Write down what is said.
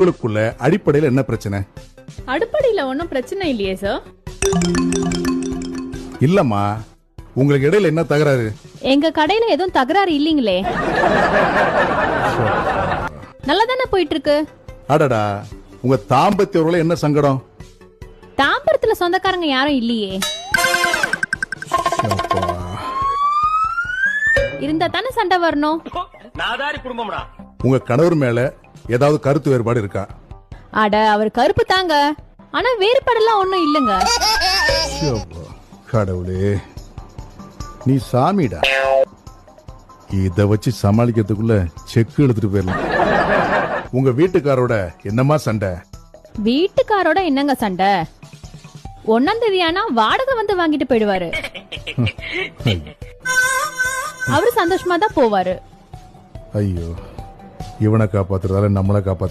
உங்களுக்குள்ள அடிப்படையில் என்ன பிரச்சனை? அடிப்படையில ஒன்னும் பிரச்சனை இல்லையே சார். இல்லம்மா, உங்களுக்கு இடையில என்ன தகராறு? எங்க கடையில எதுவும் தகராறு இல்லீங்களே. நல்லா தானே போயிட்டு இருக்கு. அடடா, உங்க தாம்பத்திய உறவுல என்ன சங்கடம்? தாம்பரத்துல சொந்தக்காரங்க யாரும் இல்லையே. இருந்தா தானே சண்டை வரணும். உங்க கணவர் மேல ஏதாவது கருத்து வேறுபாடு இருக்கா? அட, அவர் கருப்பு தாங்க, ஆனா வேறுபாடெல்லாம் ஒண்ணும் இல்லங்க. கடவுளே, நீ சாமிடா. இத வச்சு சமாளிக்கிறதுக்குள்ள செக்கு எடுத்துட்டு போயிடலாம். உங்க வீட்டுக்காரோட என்னமா சண்டை? வீட்டுக்காரோட என்னங்க சண்டை? 1ஆம் தேதி ஆனா வாடகை வந்து வாங்கிட்டு போயிடுவாரு. அவரு சந்தோஷமா தான் போவாரு. ஐயோ, இவனை காப்பாத்துறதால நம்மளை காப்பாத்து.